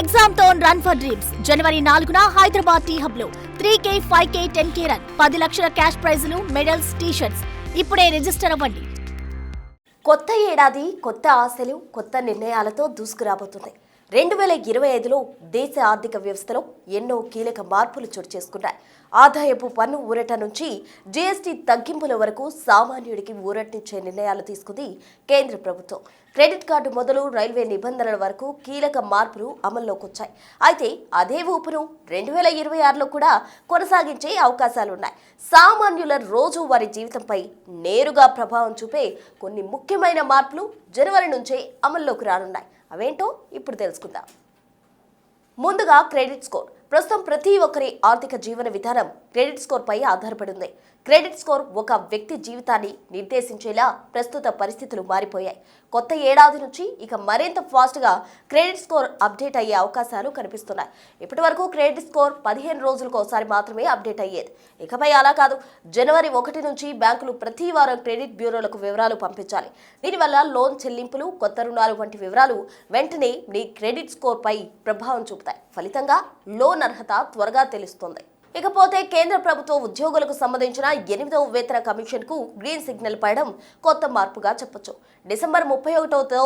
Exam తో run for dreams జనవరి 4న హైదరాబాద్ టీ హబ్ లో 3K, 5K, 10K రన్ 10 లక్షల క్యాష్ ప్రైజులు, మెడల్స్, టీ-షర్ట్స్. ఇప్పుడే రిజిస్టర్ అవ్వండి. కొత్త ఏడాది కొత్త ఆశలు, కొత్త నిర్ణయాలతో దూసుకురాబోతుంది. 2025లో దేశ ఆర్థిక వ్యవస్థలో ఎన్నో కీలక మార్పులు చోటు చేసుకున్నాయి. ఆదాయపు పన్ను ఊరట నుంచి జీఎస్టీ తగ్గింపుల వరకు సామాన్యుడికి ఊరటనిచ్చే నిర్ణయాలు తీసుకుంది కేంద్ర ప్రభుత్వం. క్రెడిట్ కార్డు మొదలు రైల్వే నిబంధనల వరకు కీలక మార్పులు అమల్లోకి వచ్చాయి. అయితే అదే ఊపును 2026లో కూడా కొనసాగించే అవకాశాలున్నాయి. సామాన్యుల రోజువారీ జీవితంపై నేరుగా ప్రభావం చూపే కొన్ని ముఖ్యమైన మార్పులు జనవరి నుంచే అమల్లోకి రానున్నాయి. అవేంటో ఇప్పుడు తెలుసుకుందాం. ముందుగా క్రెడిట్ స్కోర్. ప్రస్తుతం ప్రతి ఒక్కరి ఆర్థిక జీవన విధానం క్రెడిట్ స్కోర్ పై ఆధారపడి ఉంది. క్రెడిట్ స్కోర్ ఒక వ్యక్తి జీవితాన్ని నిర్దేశించేలా ప్రస్తుత పరిస్థితులు మారిపోయాయి. కొత్త ఏడాది నుంచి ఇక మరింత ఫాస్ట్గా క్రెడిట్ స్కోర్ అప్డేట్ అయ్యే అవకాశాలు కనిపిస్తున్నాయి. ఇప్పటి వరకు క్రెడిట్ స్కోర్ 15 రోజులకు ఒకసారి మాత్రమే అప్డేట్ అయ్యేది. ఇకపై అలా కాదు. జనవరి 1 నుంచి బ్యాంకులు ప్రతి వారం క్రెడిట్ బ్యూరోలకు వివరాలు పంపించాలి. దీనివల్ల లోన్ చెల్లింపులు, కొత్త రుణాలు వంటి వివరాలు వెంటనే మీ క్రెడిట్ స్కోర్ పై ప్రభావం చూపుతాయి. ఫలితంగా లోన్ అర్హత త్వరగా తెలుస్తుంది. ఇకపోతే కేంద్ర ప్రభుత్వ ఉద్యోగులకు సంబంధించిన 8వ వేతన కమిషన్ కు గ్రీన్ సిగ్నల్ పడడం కొత్త మార్పుగా చెప్పొచ్చు. డిసెంబర్ 31తో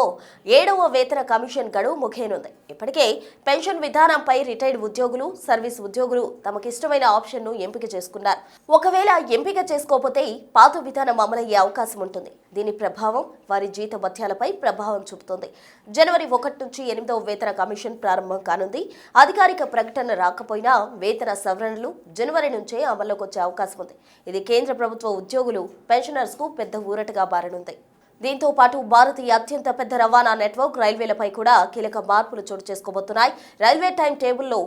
7వ వేతన కమిషన్ గడువు ముగియనుంది. ఇప్పటికే పెన్షన్ విధానంపై రిటైర్డ్ ఉద్యోగులు, సర్వీస్ ఉద్యోగులు తమకిష్టమైన ఆప్షన్ను ఎంపిక చేసుకున్నారు. ఒకవేళ ఎంపిక చేసుకోకపోతే పాత విధానం అమలయ్యే అవకాశం ఉంటుంది. దీని ప్రభావం వారి జీత భత్యాలపై ప్రభావం చూపుతుంది. జనవరి 1 నుంచి 8వ వేతన కమిషన్ ప్రారంభం కానుంది. అధికారిక ప్రకటన రాకపోయినా వేతన సవరణలు జనవరి నుంచే అమల్లోకి వచ్చే అవకాశం ఉంది. ఇది కేంద్ర ప్రభుత్వ ఉద్యోగులు, పెన్షనర్స్ కు పెద్ద ఊరటగా మారనుంది. దీంతో పాటు భారతీయ అత్యంత పెద్ద రవాణా నెట్వర్క్ రైల్వేలపై కూడా కీలక మార్పులు చోటు చేసుకోబోతున్నాయి. రైల్వే టైం టేబుల్లో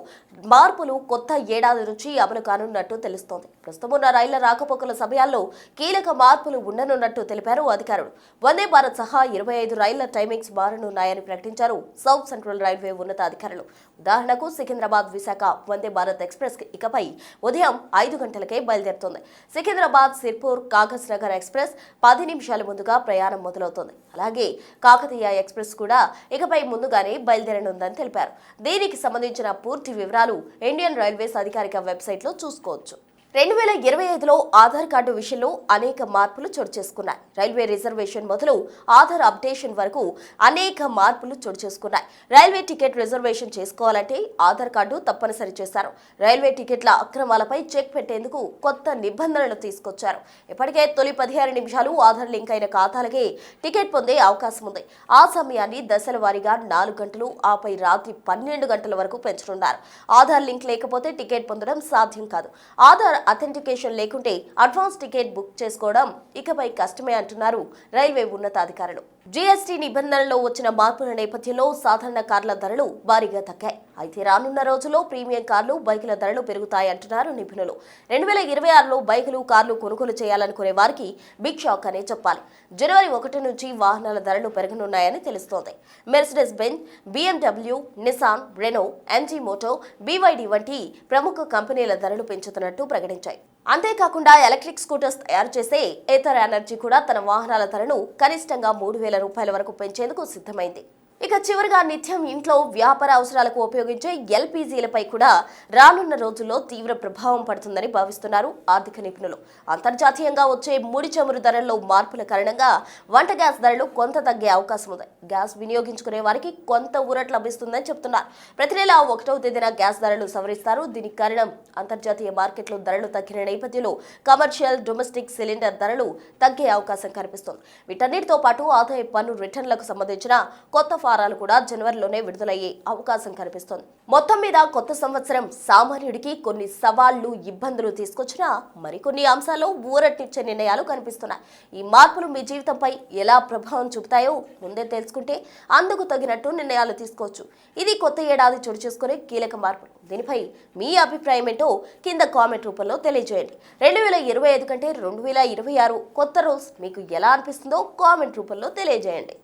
మార్పులు కొత్త ఏడాది నుంచి అమలు కానున్నట్టు తెలుస్తోంది. ప్రస్తుతం ఉన్న రైళ్ల రాకపోకల సమయాల్లో కీలక మార్పులు ఉండనున్నట్టు తెలిపారు అధికారులు. వందే భారత్ సహా 25 రైళ్ల టైమింగ్స్ మారనున్నాయని ప్రకటించారు సౌత్ సెంట్రల్ రైల్వే ఉన్నతాధికారులు. ఉదాహరణకు సికింద్రాబాద్ విశాఖ వందే భారత్ ఎక్స్ప్రెస్ ఇకపై ఉదయం 5 గంటలకే బయలుదేరుతోంది. సికింద్రాబాద్ సిర్పూర్ కాగజ్ నగర్ ఎక్స్ప్రెస్ 10 నిమిషాల ముందుగా ప్రయాణం మొదలవుతోంది. అలాగే కాకతీయ ఎక్స్ప్రెస్ కూడా ఇకపై ముందుగానే బయలుదేరనుందని తెలిపారు. దీనికి సంబంధించిన పూర్తి వివరాలు ఇండియన్ రైల్వేస్ అధికారిక వెబ్సైట్లో చూసుకోవచ్చు. 2025లో ఆధార్ కార్డు విషయంలో అనేక మార్పులు చోటు చేసుకున్నాయి. రైల్వే రిజర్వేషన్ మొదలు ఆధార్ అప్డేషన్ వరకు అనేక మార్పులు చోటు చేసుకున్నాయి. రైల్వే టికెట్ రిజర్వేషన్ చేసుకోవాలంటే ఆధార్ కార్డు తప్పనిసరి చేశారు. రైల్వే టికెట్ల అక్రమాలపై చెక్ పెట్టేందుకు కొత్త నిబంధనలు తీసుకొచ్చారు. ఇప్పటికే తొలి 16 నిమిషాలు ఆధార్ లింక్ అయిన ఖాతాలకే టికెట్ పొందే అవకాశం ఉంది. ఆ సమయాన్ని దశల వారీగా 4 గంటలు, ఆపై రాత్రి 12 గంటల వరకు పెంచనున్నారు. ఆధార్ లింక్ లేకపోతే టికెట్ పొందడం సాధ్యం కాదు. ఆధార్ అథెంటికేషన్ లేకుంటే అడ్వాన్స్ టికెట్ బుక్ చేసుకోవడం ఇకపై కష్టమే అంటున్నారు రైల్వే ఉన్నతాధికారులు. జీఎస్టీ నిబంధనల్లో వచ్చిన మార్పుల నేపథ్యంలో సాధారణ కార్ల ధరలు భారీగా తగ్గాయి. అయితే రానున్న రోజుల్లో ప్రీమియం కార్లు, బైకుల ధరలు పెరుగుతాయంటున్నారు నిపుణులు. 2026లో బైకులు, కార్లు కొనుగోలు చేయాలనుకునే వారికి బిగ్ షాక్ అనే చెప్పాలి. జనవరి 1 నుంచి వాహనాల ధరలు పెరగనున్నాయని తెలుస్తోంది. Mercedes Benz, BMW, Nissan, Renault, MG Motor, BYD వంటి ప్రముఖ కంపెనీల ధరలు పెంచుతున్నట్టు ప్రకటించాయి. అంతేకాకుండా ఎలక్ట్రిక్ స్కూటర్స్ తయారు చేసే ఏథర్ ఎనర్జీ కూడా తన వాహనాల ధరను కనిష్టంగా 3,000 రూపాయల వరకు పెంచేందుకు సిద్ధమైంది. ఇక చివరిగా నిత్యం ఇంట్లో వ్యాపార అవసరాలకు ఉపయోగించే LPGలపై కూడా రానున్న రోజుల్లో తీవ్ర ప్రభావం పడుతుందని భావిస్తున్నారు ఆర్థిక నిపుణులు. అంతర్జాతీయంగా వచ్చే ముడి చమురు ధరల్లో మార్పుల కారణంగా వంట గ్యాస్ ధరలు కొంత తగ్గే అవకాశం ఉంది. గ్యాస్ వినియోగించుకునే వారికి కొంత ఊరట లభిస్తుందని చెప్తున్నారు. ప్రతి నెల 1వ తేదీన గ్యాస్ ధరలు సవరిస్తారు. దీనికి కారణం అంతర్జాతీయ మార్కెట్లో ధరలు తగ్గిన నేపథ్యంలో కమర్షియల్, డొమెస్టిక్ సిలిండర్ ధరలు తగ్గే అవకాశం కనిపిస్తోంది. వీటన్నిటితో పాటు ఆదాయ పన్ను రిటర్న్లకు సంబంధించిన కొత్త ఫారాలు కూడా జనవరిలోనే విడుదలయ్యే అవకాశం కనిపిస్తోంది. మొత్తం మీద కొత్త సంవత్సరం సామాన్యుడికి కొన్ని సవాళ్లు, ఇబ్బందులు తీసుకొచ్చినా మరికొన్ని అంశాల్లో ఊరటనిచ్చే నిర్ణయాలు కనిపిస్తున్నాయి. ఈ మార్పులు మీ జీవితంపై ఎలా ప్రభావం చూపుతాయో ముందే తెలుసుకుంటే అందుకు తగినట్టు నిర్ణయాలు తీసుకోవచ్చు. ఇది కొత్త ఏడాది చోటు చేసుకునే కీలక మార్పులు. దీనిపై మీ అభిప్రాయం ఏంటో కింద కామెంట్ రూపంలో తెలియజేయండి. 2025 కంటే 2026 కొత్త రూల్స్ మీకు ఎలా అనిపిస్తుందో కామెంట్ రూపంలో తెలియజేయండి.